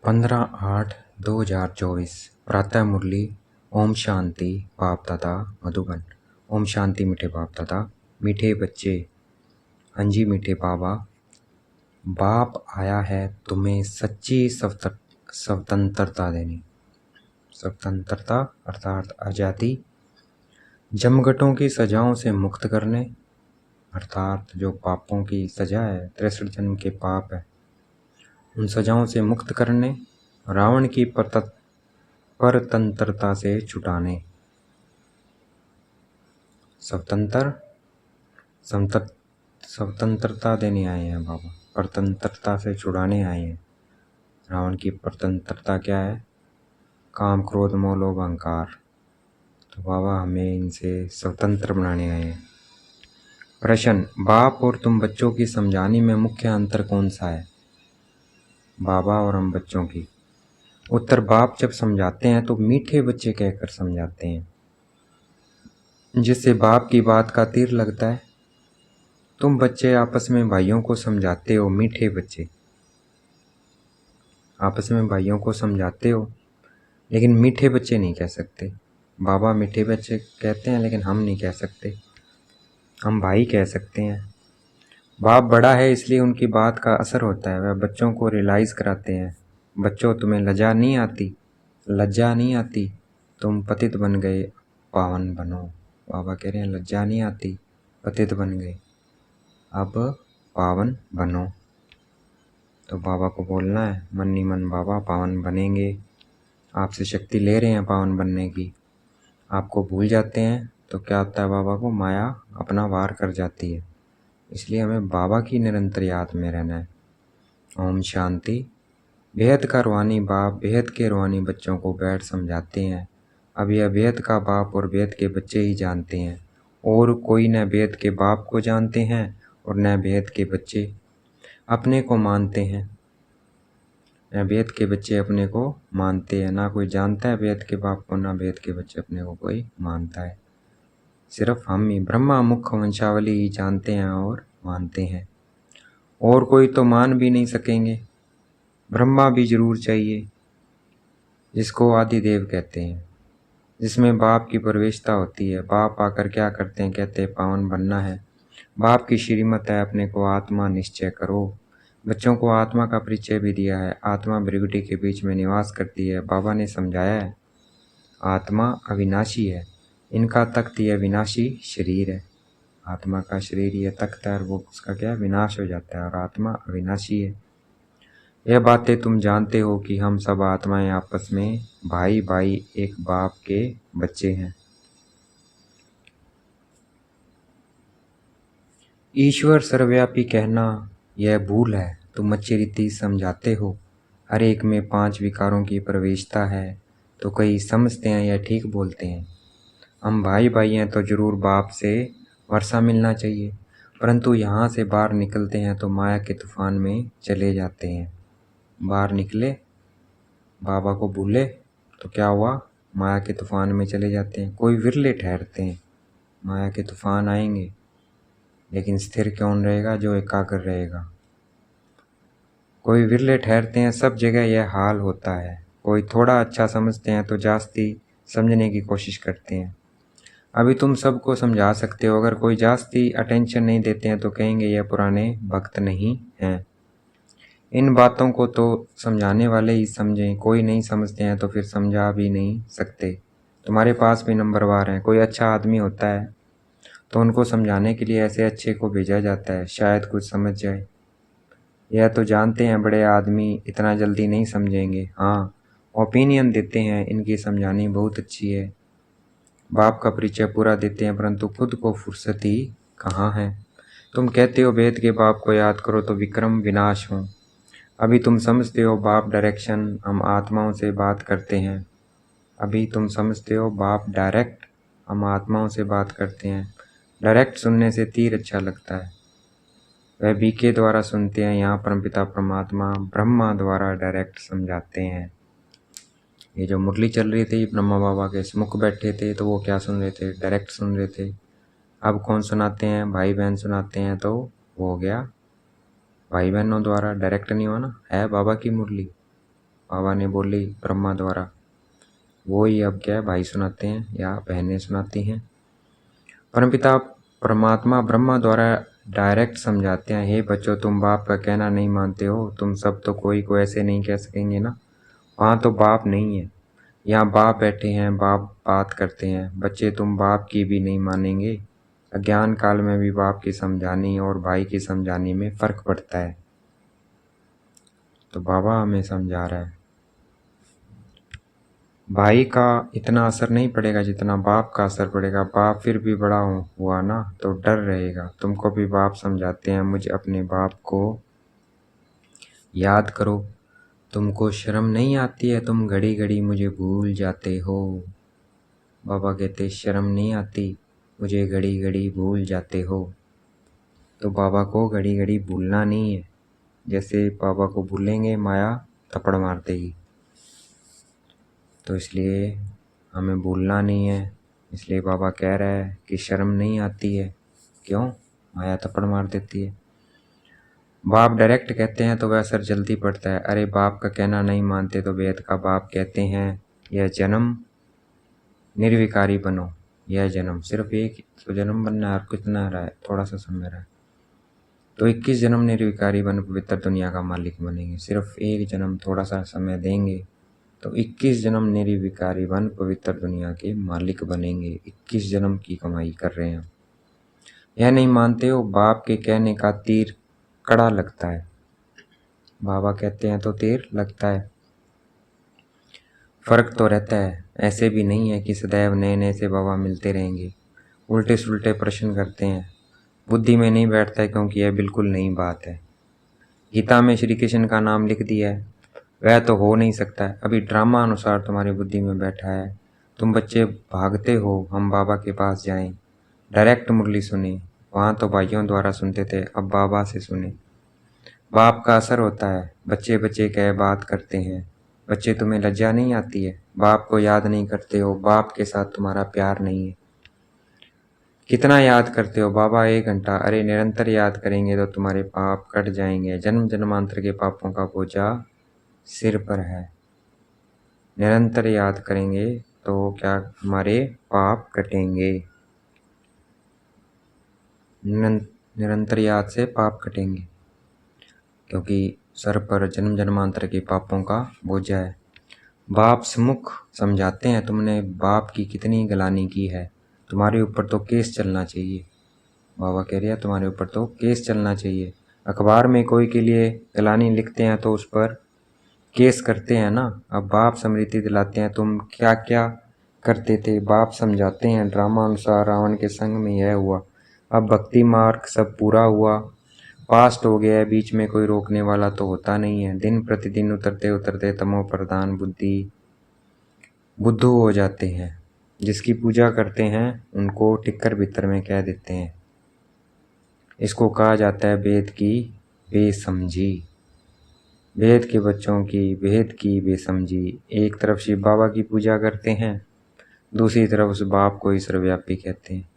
15/8/2024 प्रातः मुरली। ओम शांति बाप दादा मधुबन। ओम शांति मीठे बाप दादा, मीठे बच्चे। हाँ जी मीठे बाबा, बाप आया है तुम्हें सच्ची स्वतंत्रता देने। स्वतंत्रता अर्थात आज़ादी, जमघटों की सजाओं से मुक्त करने, अर्थात जो पापों की सजा है, 63 जन्म के पाप है, उन सजाओं से मुक्त करने, रावण की परतंत्रता से छुटाने। स्वतंत्रता देने आए हैं बाबा, परतंत्रता से छुड़ाने आए हैं। रावण की परतंत्रता क्या है? काम क्रोध मोह लोभ अहंकार। तो बाबा हमें इनसे स्वतंत्र बनाने आए हैं। प्रश्न, बाप और तुम बच्चों की समझाने में मुख्य अंतर कौन सा है? बाबा और हम बच्चों की। उत्तर, बाप जब समझाते हैं तो मीठे बच्चे कहकर समझाते हैं, जिससे बाप की बात का तीर लगता है। तुम बच्चे आपस में भाइयों को समझाते हो, मीठे बच्चे आपस में भाइयों को समझाते हो, लेकिन मीठे बच्चे नहीं कह सकते। बाबा मीठे बच्चे कहते हैं, लेकिन हम नहीं कह सकते, हम भाई कह सकते हैं। बाप बड़ा है इसलिए उनकी बात का असर होता है, वह बच्चों को रियलाइज़ कराते हैं। बच्चों, तुम्हें लज्जा नहीं आती? लज्जा नहीं आती? तुम पतित बन गए, पावन बनो। बाबा कह रहे हैं लज्जा नहीं आती, पतित बन गए, अब पावन बनो। तो बाबा को बोलना है मन ही मन, बाबा पावन बनेंगे। आपसे शक्ति ले रहे हैं पावन बनने की, आपको भूल जाते हैं तो क्या होता है? बाबा को माया अपना वार कर जाती है। इसलिए हमें बाबा की निरंतर याद में रहना है। ओम शांति। बेहद का रूहानी बाप बेहद के रूहानी बच्चों को बैठ समझाते हैं। अब यह बेहद का बाप और बेहद के बच्चे ही जानते हैं, और कोई न बेहद के बाप को जानते हैं और न बेहद के बच्चे अपने को मानते हैं। न बेहद के बच्चे अपने को मानते हैं, ना कोई जानता है बेहद के बाप को, ना बेहद के बच्चे अपने को कोई मानता है। सिर्फ हम ही ब्रह्मा मुख्य वंशावली ही जानते हैं और मानते हैं, और कोई तो मान भी नहीं सकेंगे। ब्रह्मा भी जरूर चाहिए, जिसको आदिदेव कहते हैं, जिसमें बाप की प्रवेशता होती है। बाप आकर क्या करते हैं? कहते हैं पावन बनना है। बाप की श्रीमत है, अपने को आत्मा निश्चय करो। बच्चों को आत्मा का परिचय भी दिया है। आत्मा भृगुटी के बीच में निवास करती है। बाबा ने समझाया है आत्मा अविनाशी है, इनका तख्त यह विनाशी शरीर है। आत्मा का शरीर यह तख्त है और वो उसका क्या विनाश हो जाता है, और आत्मा अविनाशी है। यह बातें तुम जानते हो कि हम सब आत्माएं आपस में भाई भाई एक बाप के बच्चे हैं। ईश्वर सर्वव्यापी कहना यह भूल है। तुम अच्छी रीति समझाते हो हर एक में 5 विकारों की प्रवेशता है, तो कई समझते हैं यह ठीक बोलते हैं। हम भाई भाई हैं तो जरूर बाप से वर्षा मिलना चाहिए, परंतु यहाँ से बाहर निकलते हैं तो माया के तूफान में चले जाते हैं। बाहर निकले, बाबा को भूले तो क्या हुआ? माया के तूफान में चले जाते हैं। कोई विरले ठहरते हैं, माया के तूफान आएंगे, लेकिन स्थिर कौन रहेगा? जो एकाग्र रहेगा। कोई विरले ठहरते हैं, सब जगह यह हाल होता है। कोई थोड़ा अच्छा समझते हैं तो जास्ती समझने की कोशिश करते हैं। अभी तुम सबको समझा सकते हो, अगर कोई जास्ती अटेंशन नहीं देते हैं तो कहेंगे यह पुराने भक्त नहीं हैं। इन बातों को तो समझाने वाले ही समझें, कोई नहीं समझते हैं तो फिर समझा भी नहीं सकते। तुम्हारे पास भी नंबरवार हैं। कोई अच्छा आदमी होता है तो उनको समझाने के लिए ऐसे अच्छे को भेजा जाता है, शायद कुछ समझ जाए। यह तो जानते हैं बड़े आदमी इतना जल्दी नहीं समझेंगे। हाँ, ओपिनियन देते हैं, इनकी समझानी बहुत अच्छी है। बाप का परिचय पूरा देते हैं, परंतु खुद को फुर्सत ही कहाँ है। तुम कहते हो वेद के बाप को याद करो तो विक्रम विनाश हो। अभी तुम समझते हो बाप डायरेक्शन, हम आत्माओं से बात करते हैं। अभी तुम समझते हो बाप डायरेक्ट, हम आत्माओं से बात करते हैं। डायरेक्ट सुनने से तीर अच्छा लगता है, वह बीके द्वारा सुनते हैं। यहाँ परमपिता परमात्मा ब्रह्मा द्वारा डायरेक्ट समझाते हैं। ये जो मुरली चल रही थी, ब्रह्मा बाबा के मुख बैठे थे तो वो क्या सुन रहे थे? डायरेक्ट सुन रहे थे। अब कौन सुनाते हैं? भाई बहन सुनाते हैं, तो वो हो गया भाई बहनों द्वारा, डायरेक्ट नहीं हुआ ना, है बाबा की मुरली। बाबा ने बोली ब्रह्मा द्वारा। वो ही अब क्या है भाई सुनाते हैं या बहनें सुनाती हैं। परमपिता परमात्मा ब्रह्मा द्वारा डायरेक्ट समझाते हैं, हे बच्चों तुम बाप का कहना नहीं मानते हो, तुम सब तो कोई को ऐसे नहीं कह सकेंगे ना, वहाँ तो बाप नहीं है, यहाँ बाप बैठे हैं, बाप बात करते हैं। बच्चे तुम बाप की भी नहीं मानेंगे, अज्ञान काल में भी बाप की समझानी और भाई की समझानी में फ़र्क पड़ता है। तो बाबा हमें समझा रहा है भाई का इतना असर नहीं पड़ेगा जितना बाप का असर पड़ेगा। बाप फिर भी बड़ा हुआ ना तो डर रहेगा। तुमको भी बाप समझाते हैं, मुझे अपने बाप को याद करो। तुमको शर्म नहीं आती है, तुम घड़ी घड़ी मुझे भूल जाते हो। बाबा कहते शर्म नहीं आती, मुझे घड़ी घड़ी भूल जाते हो। तो बाबा को घड़ी घड़ी भूलना नहीं है। जैसे बाबा को भूलेंगे माया थप्पड़ मार देगी, तो इसलिए हमें भूलना नहीं है। इसलिए बाबा कह रहा है कि शर्म नहीं आती है, क्यों? माया थप्पड़ मार देती है। बाप डायरेक्ट कहते हैं तो वह असर जल्दी पड़ता है। अरे बाप का कहना नहीं मानते तो वेद का बाप कहते हैं यह जन्म निर्विकारी बनो। यह जन्म सिर्फ एक तो जन्म बनना है और कितना रहा है, थोड़ा सा समय रहा है, तो 21 जन्म निर्विकारी बन पवित्र दुनिया का मालिक बनेंगे। सिर्फ एक जन्म थोड़ा सा समय देंगे तो 21 जन्म निर्विकारी बन पवित्र दुनिया के मालिक बनेंगे। 21 जन्म की कमाई कर रहे हैं। यह नहीं मानते हो, बाप के कहने का तीर कड़ा लगता है। बाबा कहते हैं तो तीर लगता है। फर्क तो रहता है, ऐसे भी नहीं है कि सदैव नए नए से बाबा मिलते रहेंगे। उल्टे सुलटे प्रश्न करते हैं, बुद्धि में नहीं बैठता है, क्योंकि यह बिल्कुल नई बात है। गीता में श्री कृष्ण का नाम लिख दिया है, वह तो हो नहीं सकता है। अभी ड्रामा अनुसार तुम्हारी बुद्धि में बैठा है। तुम बच्चे भागते हो हम बाबा के पास जाएं, डायरेक्ट मुरली सुने। वहाँ तो भाइयों द्वारा सुनते थे, अब बाबा से सुने। बाप का असर होता है। बच्चे बच्चे कह बात करते हैं। बच्चे तुम्हें लज्जा नहीं आती है? बाप को याद नहीं करते हो? बाप के साथ तुम्हारा प्यार नहीं है? कितना याद करते हो? बाबा 1 घंटा। अरे निरंतर याद करेंगे तो तुम्हारे पाप कट जाएंगे। जन्म जन्मांतर के पापों का बोझा सिर पर है। निरंतर याद करेंगे तो क्या हमारे पाप कटेंगे। निरंतर याद से पाप कटेंगे, क्योंकि सर पर जन्म जन्मांतर के पापों का बोझा है। बाप सम्मुख समझाते हैं, तुमने बाप की कितनी गलानी की है, तुम्हारे ऊपर तो केस चलना चाहिए। बाबा कह रहे हैं तुम्हारे ऊपर तो केस चलना चाहिए। अखबार में कोई के लिए गलानी लिखते हैं तो उस पर केस करते हैं ना। अब बाप स्मृति दिलाते हैं, तुम क्या क्या करते थे। बाप समझाते हैं, ड्रामा अनुसार रावण के संग में यह हुआ, अब भक्ति मार्ग सब पूरा हुआ, पास्ट हो गया है, बीच में कोई रोकने वाला तो होता नहीं है। दिन प्रतिदिन उतरते उतरते तमो प्रधान बुद्धू हो जाते हैं। जिसकी पूजा करते हैं उनको टिक्कर भीतर में कह देते हैं। इसको कहा जाता है वेद की बेसमझी। वेद के बच्चों की वेद की बेसमझी। एक तरफ शिव बाबा की पूजा करते हैं, दूसरी तरफ उस बाप को ही सर्वव्यापी कहते हैं।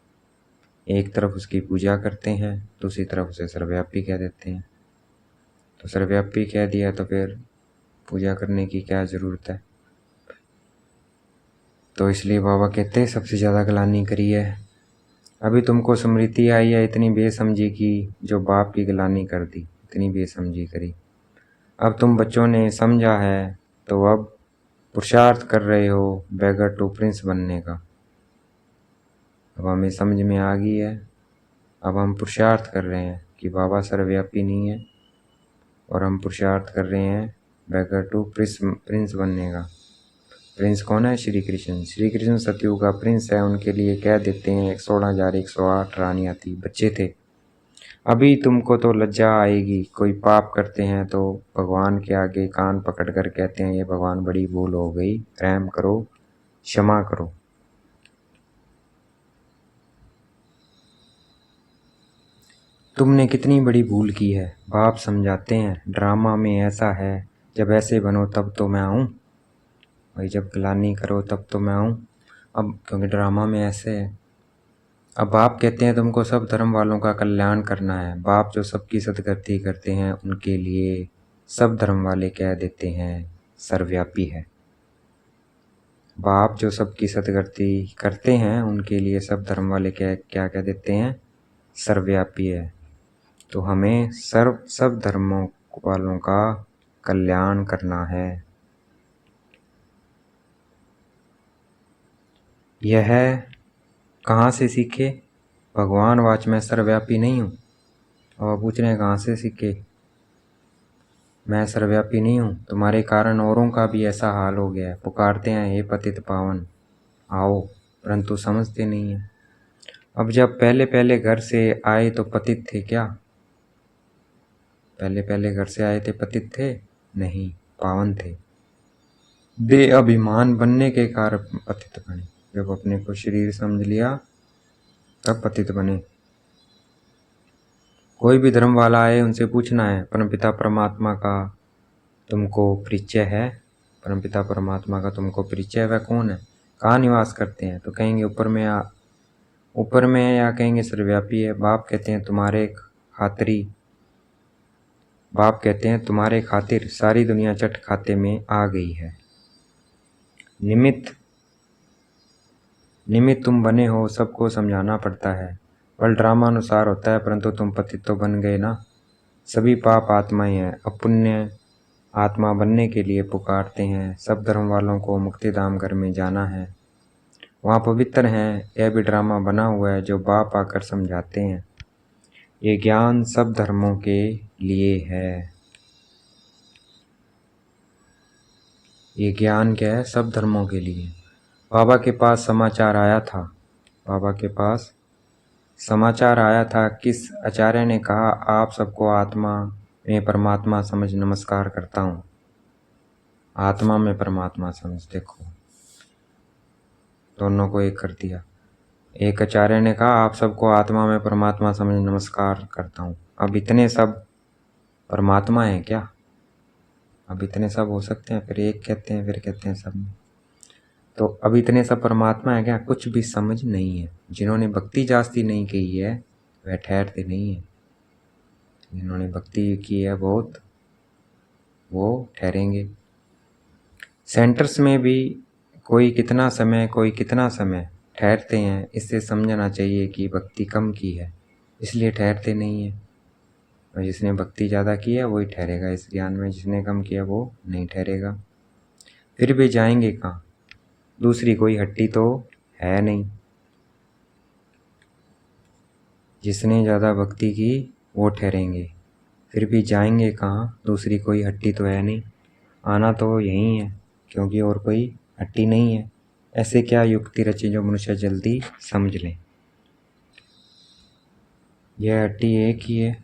एक तरफ उसकी पूजा करते हैं, दूसरी तरफ उसे सर्वव्यापी कह देते हैं। तो सर्वव्यापी कह दिया तो फिर पूजा करने की क्या ज़रूरत है। तो इसलिए बाबा कहते हैं सबसे ज़्यादा गलानी करी है। अभी तुमको स्मृति आई है इतनी बेसमझी की, जो बाप की गलानी कर दी, इतनी बेसमझी करी। अब तुम बच्चों ने समझा है तो अब पुरुषार्थ कर रहे हो बेगर टू प्रिंस बनने का। अब हमें समझ में आ गई है। अब हम पुरुषार्थ कर रहे हैं कि बाबा सर्वव्यापी नहीं है, और हम पुरुषार्थ कर रहे हैं बेगर टू प्रिंस बनने का। प्रिंस कौन है? श्री कृष्ण। श्री कृष्ण सतयुग का प्रिंस है। उनके लिए कह देते हैं 16,108 रानियाँ थी, बच्चे थे। अभी तुमको तो लज्जा आएगी, कोई पाप करते हैं तो भगवान के आगे कान पकड़कर कहते हैं ये भगवान बड़ी भूल हो गई, रहम करो, क्षमा करो। तुमने कितनी बड़ी भूल की है। बाप समझाते हैं ड्रामा में ऐसा है, जब ऐसे बनो तब तो मैं आऊँ भाई, जब गलानी करो तब तो मैं आऊँ। अब क्योंकि ड्रामा में ऐसे है। अब बाप कहते हैं तुमको सब धर्म वालों का कल्याण करना है। बाप जो सबकी सदगति करते हैं उनके लिए सब धर्म वाले कह देते हैं सर्वव्यापी है। बाप जो सबकी सदगति करते हैं उनके लिए सब धर्म वाले क्या कह देते हैं, सर्वव्यापी है। तो हमें सब धर्मों वालों का कल्याण करना है। यह कहाँ से सीखे? भगवान वाच मैं सर्वव्यापी नहीं हूँ। और पूछ रहे हैं कहाँ से सीखे? मैं सर्वव्यापी नहीं हूँ, तुम्हारे कारण औरों का भी ऐसा हाल हो गया है। पुकारते हैं हे पतित पावन आओ, परंतु समझते नहीं हैं। अब जब पहले पहले घर से आए तो पतित थे क्या? पहले पहले घर से आए थे पतित थे? नहीं, पावन थे। दे अभिमान बनने के कारण पतित बने। जब अपने को शरीर समझ लिया तब पतित बने। कोई भी धर्म वाला आए उनसे पूछना है परमपिता परमात्मा का तुमको परिचय है? परमपिता परमात्मा का तुमको परिचय है? वह कौन है? कहाँ निवास करते हैं? तो कहेंगे ऊपर में है, या कहेंगे सर्वव्यापी है। बाप कहते हैं तुम्हारे खातिर सारी दुनिया चट खाते में आ गई है। निमित्त तुम बने हो, सबको समझाना पड़ता है। बल ड्रामा अनुसार होता है, परंतु तुम पतित तो बन गए ना। सभी पाप आत्माएं हैं, अपुण्य आत्मा बनने के लिए पुकारते हैं। सब धर्म वालों को मुक्तिधाम घर में जाना है, वहाँ पवित्र हैं। यह भी ड्रामा बना हुआ है जो बाप आकर समझाते हैं। ये ज्ञान सब धर्मों के लिए है। ये ज्ञान क्या है? सब धर्मों के लिए। बाबा के पास समाचार आया था। किस आचार्य ने कहा आप सबको आत्मा में परमात्मा समझ नमस्कार करता हूँ। आत्मा में परमात्मा समझ, देखो दोनों को एक कर दिया। एक आचार्य ने कहा आप सबको आत्मा में परमात्मा समझ नमस्कार करता हूँ। अब इतने सब परमात्मा हैं क्या? अब इतने सब हो सकते हैं? फिर एक कहते हैं, फिर कहते हैं सब में। तो अब इतने सब परमात्मा है क्या? कुछ भी समझ नहीं है। जिन्होंने भक्ति जास्ती नहीं की है वह ठहरते नहीं है। जिन्होंने भक्ति की है बहुत, वो ठहरेंगे। सेंटर्स में भी कोई कितना समय ठहरते हैं। इससे समझना चाहिए कि भक्ति कम की है, इसलिए ठहरते नहीं है। और जिसने भक्ति ज़्यादा की है वही ठहरेगा इस ज्ञान में, जिसने कम किया वो नहीं ठहरेगा। फिर भी जाएंगे कहाँ? दूसरी कोई हट्टी तो है नहीं। जिसने ज़्यादा भक्ति की वो ठहरेंगे। फिर भी जाएंगे कहाँ? दूसरी कोई हट्टी तो है नहीं। आना तो यही है, क्योंकि और कोई हट्टी नहीं है। ऐसे क्या युक्ति रचे जो मनुष्य जल्दी समझ ले। यह हट्टी एक ही है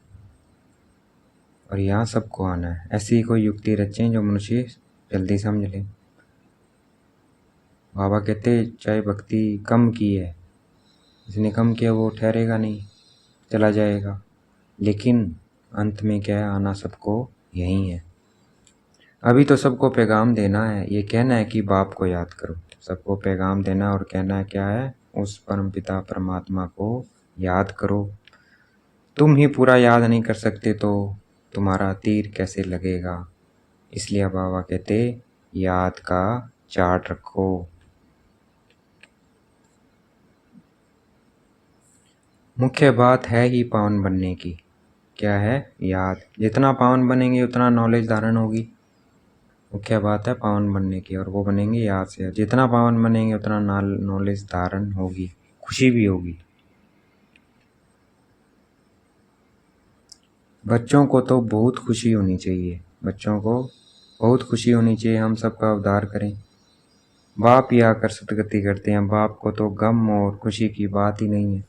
और यहाँ सबको आना है। ऐसी कोई युक्ति रचें जो मनुष्य जल्दी समझ ले। बाबा कहते चाहे भक्ति कम की है, जिसने कम किया वो ठहरेगा नहीं, चला जाएगा। लेकिन अंत में क्या है? आना सबको यही है। अभी तो सबको पैगाम देना है। ये कहना है कि बाप को याद करो। सबको पैगाम देना और कहना है क्या है? उस परमपिता परमात्मा को याद करो। तुम ही पूरा याद नहीं कर सकते तो तुम्हारा तीर कैसे लगेगा? इसलिए बाबा कहते याद का चार्ट रखो। मुख्य बात है ही पावन बनने की। क्या है? याद। जितना पावन बनेंगे उतना नॉलेज धारण होगी। मुख्य बात है पावन बनने की, और वो बनेंगे याद से। जितना पावन बनेंगे उतना नॉलेज धारण होगी, खुशी भी होगी। बच्चों को तो बहुत खुशी होनी चाहिए। बच्चों को बहुत खुशी होनी चाहिए हम सबका उद्धार करें। बाप ही आकर सदगति करते हैं। बाप को तो गम और खुशी की बात ही नहीं है।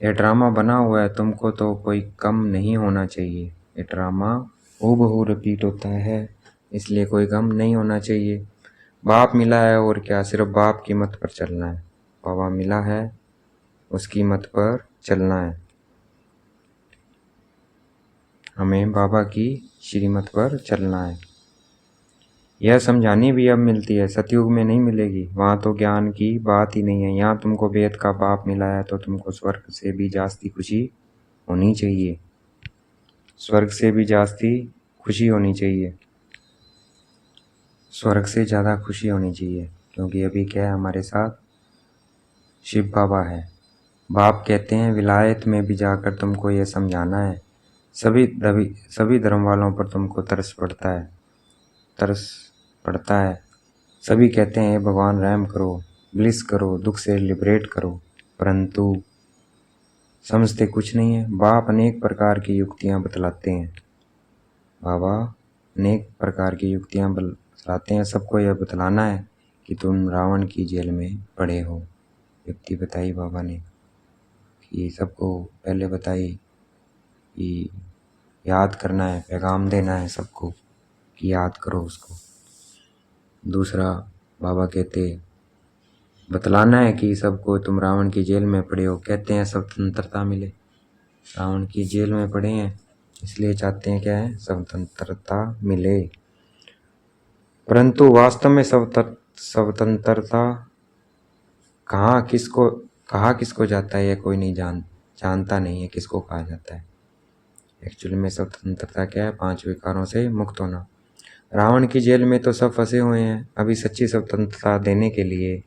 ये ड्रामा बना हुआ है, तुमको तो कोई कम नहीं होना चाहिए। ये ड्रामा हूबहू रिपीट होता है, इसलिए कोई गम नहीं होना चाहिए। बाप मिला है और क्या, सिर्फ बाप की मत पर चलना है। बाबा मिला है, उसकी मत पर चलना है। हमें बाबा की श्रीमत पर चलना है। यह समझानी भी अब मिलती है, सतयुग में नहीं मिलेगी। वहाँ तो ज्ञान की बात ही नहीं है। यहाँ तुमको वेद का बाप मिला है तो तुमको स्वर्ग से भी जास्ती खुशी होनी चाहिए। स्वर्ग से भी जास्ती खुशी होनी चाहिए। स्वर्ग से ज़्यादा खुशी होनी चाहिए, क्योंकि अभी क्या है, हमारे साथ शिव बाबा है। बाप कहते हैं विलायत में भी जाकर तुमको ये समझाना है, सभी धर्म वालों पर तुमको तरस पड़ता है। सभी कहते हैं भगवान रहम करो, ब्लिस करो, दुख से लिबरेट करो, परंतु समझते कुछ नहीं है। बाप अनेक प्रकार की युक्तियाँ बतलाते हैं, बाबा अनेक प्रकार की युक्तियाँ बतलाते हैं। सबको यह बतलाना है कि तुम रावण की जेल में पड़े हो। युक्ति बताई बाबा ने कि सबको पहले बताई कि याद करना है, पैगाम देना है सबको कि याद करो उसको। दूसरा बाबा कहते बतलाना है कि सबको तुम रावण की जेल में पड़े हो। कहते हैं स्वतंत्रता मिले, रावण की जेल में पड़े हैं इसलिए चाहते हैं क्या है, स्वतंत्रता मिले। परंतु वास्तव में स्वतंत्रता कहाँ किसको जाता है, यह कोई नहीं जानता नहीं है किसको कहा जाता है। एक्चुअली में स्वतंत्रता क्या है, 5 विकारों से मुक्त होना। रावण की जेल में तो सब फंसे हुए हैं, अभी सच्ची स्वतंत्रता देने के लिए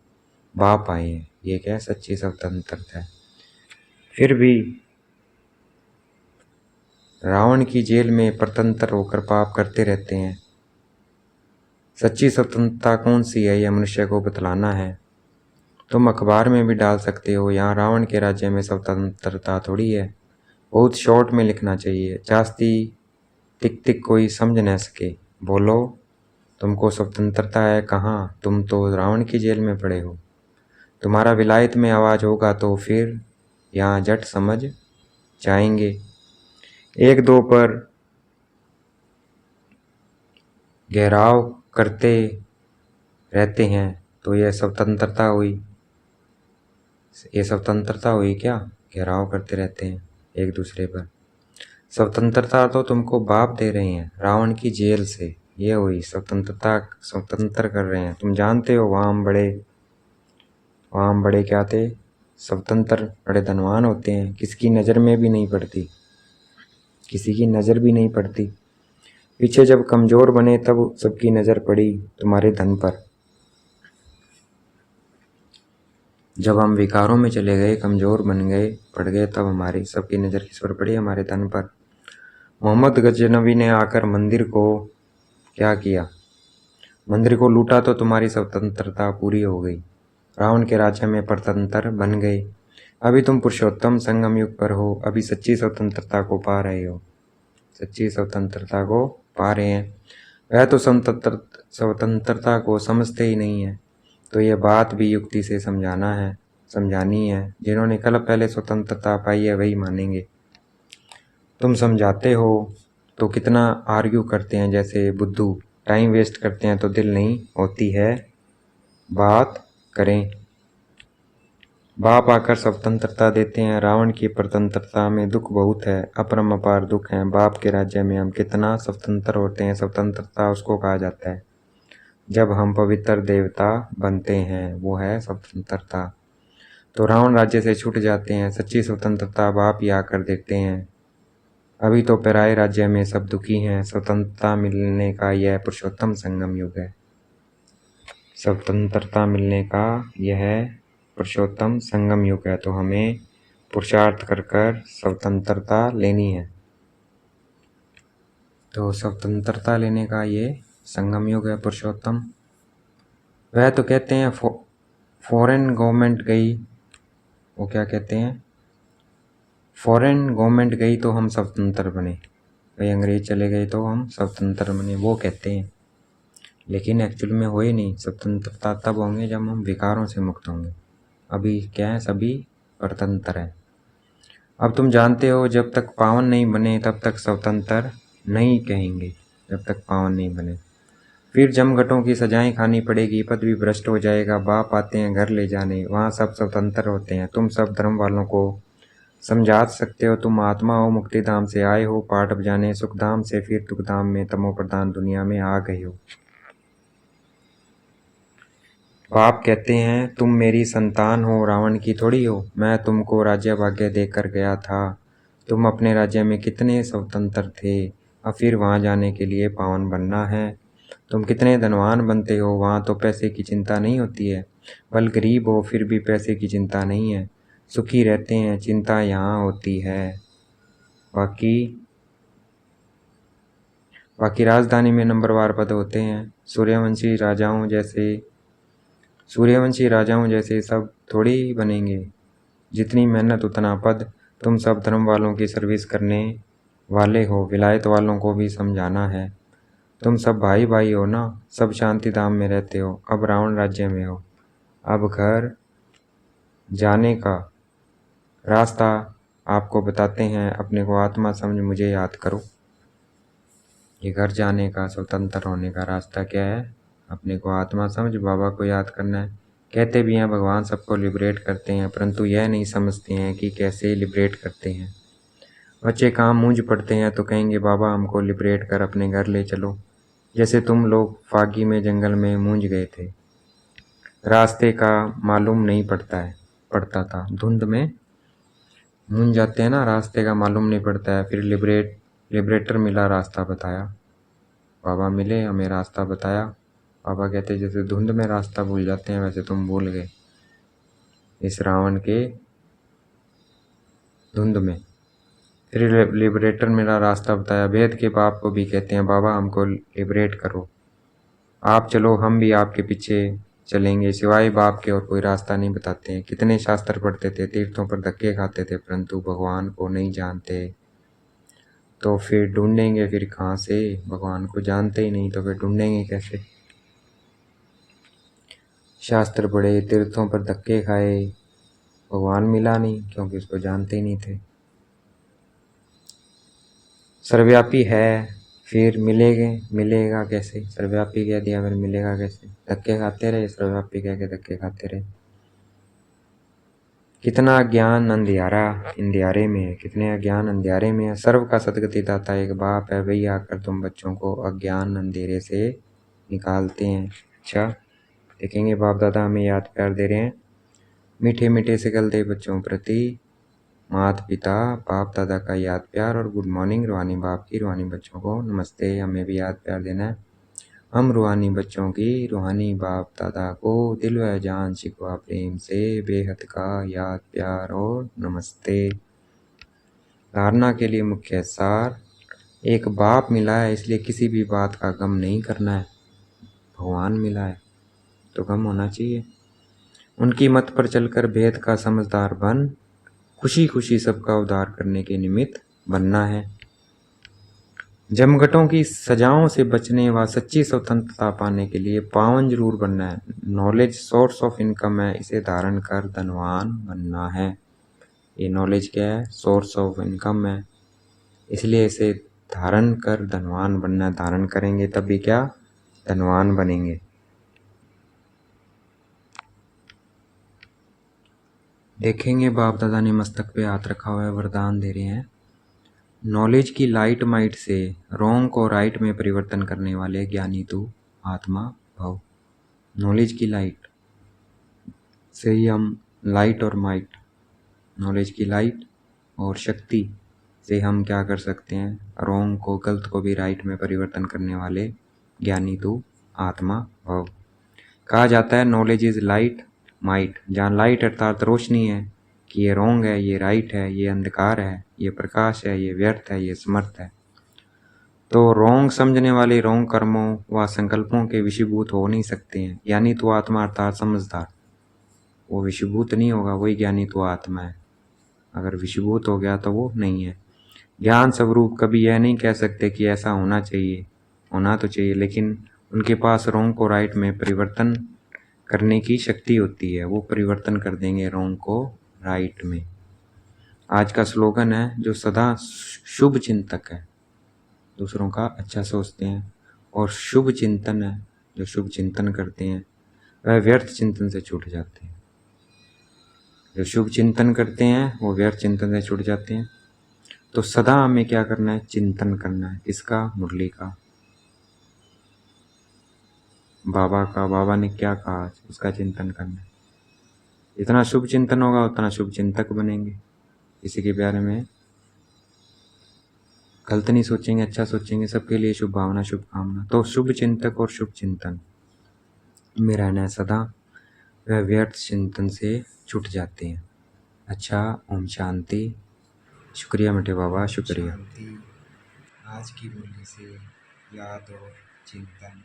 बाप आए हैं। ये क्या है, सच्ची स्वतंत्रता है। फिर भी रावण की जेल में परतंत्र होकर पाप करते रहते हैं। सच्ची स्वतंत्रता कौन सी है, यह मनुष्य को बतलाना है। तुम अखबार में भी डाल सकते हो, यहाँ रावण के राज्य में स्वतंत्रता थोड़ी है। बहुत शॉर्ट में लिखना चाहिए, जास्ती टिक टिक कोई समझ न सके। बोलो तुमको स्वतंत्रता है कहाँ, तुम तो रावण की जेल में पड़े हो। तुम्हारा विलायत में आवाज़ होगा तो फिर यहाँ जट समझ जाएंगे। 1-2 पर घेराव करते रहते हैं तो यह स्वतंत्रता हुई। ये स्वतंत्रता हुई क्या, घेराव करते रहते हैं एक दूसरे पर। स्वतंत्रता तो तुमको बाप दे रहे हैं रावण की जेल से, ये हुई स्वतंत्रता। स्वतंत्र कर रहे हैं। तुम जानते हो वहाँ हम बड़े क्या थे, स्वतंत्र बड़े धनवान होते हैं, किसी की नज़र भी नहीं पड़ती। पीछे जब कमज़ोर बने तब सबकी नज़र पड़ी तुम्हारे धन पर। जब हम विकारों में चले गए, कमज़ोर पड़ गए, तब हमारी सबकी नज़र किस पर पड़ी, हमारे धन पर। मोहम्मद गजनवी ने आकर मंदिर को क्या किया, मंदिर को लूटा तो तुम्हारी स्वतंत्रता पूरी हो गई। रावण के राज्य में परतंत्र बन गए। अभी तुम पुरुषोत्तम संगम युग पर हो, अभी सच्ची स्वतंत्रता को पा रहे हो, सच्ची स्वतंत्रता को पा रहे हैं। वह तो स्वतंत्रता को समझते ही नहीं है, तो यह बात भी युक्ति से समझानी है। जिन्होंने कल पहले स्वतंत्रता पाई है वही मानेंगे। तुम समझाते हो तो कितना आर्ग्यू करते हैं जैसे बुद्धू, टाइम वेस्ट करते हैं तो दिल नहीं होती है बात करें। बाप आकर स्वतंत्रता देते हैं। रावण की परतंत्रता में दुख बहुत है, अपरंपार दुख है। बाप के राज्य में हम कितना स्वतंत्र होते हैं, स्वतंत्रता उसको कहा जाता है जब हम पवित्र देवता बनते हैं, वो है स्वतंत्रता। तो रावण राज्य से छूट जाते हैं, सच्ची स्वतंत्रता बाप ही आकर देते हैं। अभी तो पराये राज्य में सब दुखी हैं। स्वतंत्रता मिलने का यह पुरुषोत्तम संगम युग है। स्वतंत्रता मिलने का यह पुरुषोत्तम संगम युग है, तो हमें पुरुषार्थ कर स्वतंत्रता लेनी है। तो स्वतंत्रता लेने का ये संगम युग है पुरुषोत्तम। वह तो कहते हैं फॉरेन गवर्नमेंट गई, वो क्या कहते हैं, फॉरेन गवर्नमेंट गई तो हम स्वतंत्र बने, भाई अंग्रेज चले गए तो हम स्वतंत्र बने, वो कहते हैं। लेकिन एक्चुअल में हो ही नहीं। स्वतंत्रता तब होंगे जब हम विकारों से मुक्त होंगे। अभी क्या है, सभी परतंत्र है। अब तुम जानते हो जब तक पावन नहीं बने तब तक स्वतंत्र नहीं कहेंगे, जब तक पावन नहीं बने। फिर जमघटों की सजाएं खानी पड़ेगी, पद भी भ्रष्ट हो जाएगा। बाप आते हैं घर ले जाने, वहाँ सब स्वतंत्र होते हैं। तुम सब धर्म वालों को समझा सकते हो, तुम आत्मा हो, मुक्ति धाम से आए हो, पाठ बजाने सुख धाम से, फिर दुख धाम में तमो प्रधान दुनिया में आ गए हो। बाप कहते हैं तुम मेरी संतान हो, रावण की थोड़ी हो। मैं तुमको राज्य भाग्य देकर गया था, तुम अपने राज्य में कितने स्वतंत्र थे। अब फिर वहाँ जाने के लिए पावन बनना है। तुम कितने धनवान बनते हो वहाँ तो पैसे की चिंता नहीं होती है, बल गरीब हो फिर भी पैसे की चिंता नहीं है, सुखी रहते हैं चिंता यहाँ होती है। बाकी बाकी राजधानी में नंबरवार पद होते हैं, सूर्यवंशी राजाओं जैसे सब थोड़ी ही बनेंगे, जितनी मेहनत उतना पद। तुम सब धर्म वालों की सर्विस करने वाले हो, विलायत वालों को भी समझाना है। तुम सब भाई भाई हो ना, सब शांति धाम में रहते हो, अब रावण राज्य में हो। अब घर जाने का रास्ता आपको बताते हैं, अपने को आत्मा समझ मुझे याद करो। ये घर जाने का, स्वतंत्र होने का रास्ता क्या है? अपने को आत्मा समझ बाबा को याद करना है। कहते भी हैं भगवान सबको लिबरेट करते हैं, परंतु यह नहीं समझते हैं कि कैसे लिबरेट करते हैं। बच्चे काम मूंझ पड़ते हैं तो कहेंगे बाबा हमको लिबरेट कर अपने घर ले चलो, जैसे तुम लोग फागी में जंगल में मूंझ गए थे, रास्ते का मालूम नहीं पड़ता था, धुंध में मूंझ जाते हैं ना, रास्ते का मालूम नहीं पड़ता है। फिर लिबरेटर मिला, रास्ता बताया, बाबा मिले हमें रास्ता बताया। बाबा कहते जैसे धुंध में रास्ता भूल जाते हैं वैसे तुम भूल गए इस रावण के धुंध में। फिर लिबरेटर मेरा रास्ता बताया, भेद के बाप को भी कहते हैं बाबा हमको लिबरेट करो, आप चलो हम भी आपके पीछे चलेंगे, सिवाय बाप के और कोई रास्ता नहीं बताते हैं। कितने शास्त्र पढ़ते थे, तीर्थों पर धक्के खाते थे, परंतु भगवान को नहीं जानते, तो फिर ढूंढेंगे फिर कहाँ से? भगवान को जानते ही नहीं तो फिर ढूंढेंगे कैसे? शास्त्र पढ़े, तीर्थों पर धक्के खाए, भगवान मिला नहीं क्योंकि उसको जानते ही नहीं थे। सर्वव्यापी है फिर मिलेगा कैसे? सर्वव्यापी कह दिया फिर मिलेगा कैसे? धक्के खाते रहे, सर्वव्यापी कह के धक्के खाते रहे। कितना ज्ञान अंधियारे में है, कितने अज्ञान अंधियारे में है। सर्व का सदगति दाता एक बाप है, वही आकर तुम बच्चों को अज्ञान अंधेरे से निकालते हैं। अच्छा देखेंगे बाप दादा हमें याद प्यार दे रहे हैं, मीठे मीठे से गलते बच्चों प्रति माता पिता बाप दादा का याद प्यार और गुड मॉर्निंग। रूहानी बाप की रूहानी बच्चों को नमस्ते, हमें भी याद प्यार देना है। हम रूहानी बच्चों की रूहानी बाप दादा को दिल व जान शिकवा प्रेम से बेहद का याद प्यार और नमस्ते। धारणा के लिए मुख्य सार, एक बाप मिला है इसलिए किसी भी बात का गम नहीं करना है। भगवान मिला है तो गम होना चाहिए। उनकी मत पर चलकर भेद का समझदार बन, खुशी खुशी सबका उद्धार करने के निमित्त बनना है। जमघटों की सजाओं से बचने व सच्ची स्वतंत्रता पाने के लिए पावन जरूर बनना है। नॉलेज सोर्स ऑफ इनकम है, इसे धारण कर धनवान बनना है। ये नॉलेज क्या है? सोर्स ऑफ इनकम है, इसलिए इसे धारण कर धनवान बनना है। धारण करेंगे तभी क्या? धनवान बनेंगे। देखेंगे बाप दादा ने मस्तक पे हाथ रखा हुआ है, वरदान दे रहे हैं। नॉलेज की लाइट माइट से रॉन्ग को राइट में परिवर्तन करने वाले ज्ञानी तू आत्मा भव। नॉलेज की लाइट से ही हम लाइट और माइट, नॉलेज की लाइट और शक्ति से हम क्या कर सकते हैं? रॉन्ग को, गलत को भी राइट में परिवर्तन करने वाले ज्ञानी तू आत्मा भव। कहा जाता है नॉलेज इज लाइट माइट, जहाँ लाइट अर्थात रोशनी है कि ये रॉन्ग है, ये राइट है, ये अंधकार है, ये प्रकाश है, ये व्यर्थ है, ये समर्थ है। तो रॉन्ग समझने वाले रॉन्ग कर्मों व संकल्पों के विषयभूत हो नहीं सकते हैं। यानी तो आत्मा अर्थात समझदार, वो विषयभूत नहीं होगा, वही ज्ञानी तो आत्मा है। अगर विषयभूत हो गया तो वो नहीं है। ज्ञान स्वरूप कभी यह नहीं कह सकते कि ऐसा होना चाहिए, होना तो चाहिए, लेकिन उनके पास रॉन्ग को राइट में परिवर्तन करने की शक्ति होती है, वो परिवर्तन कर देंगे रॉन्ग को राइट में। आज का स्लोगन है, जो सदा शुभ चिंतक है, दूसरों का अच्छा सोचते हैं, और शुभ चिंतन है, जो शुभ चिंतन करते हैं वह व्यर्थ चिंतन से छूट जाते हैं। जो शुभ चिंतन करते हैं वो व्यर्थ चिंतन से छूट जाते हैं। तो सदा हमें क्या करना है? चिंतन करना है। किसका? मुरली का, बाबा का। बाबा ने क्या कहा, उसका चिंतन करना है। जितना शुभ चिंतन होगा उतना शुभ चिंतक बनेंगे। इसी के बारे में गलत नहीं सोचेंगे, अच्छा सोचेंगे, सबके लिए शुभ भावना, शुभकामना। तो शुभ चिंतक और शुभ चिंतन में रहना सदा, वह व्यर्थ चिंतन से छूट जाते हैं। अच्छा, ओम शांति। शुक्रिया मीठे बाबा, शुक्रिया। शांति। आज की बोली से याद और चिंतन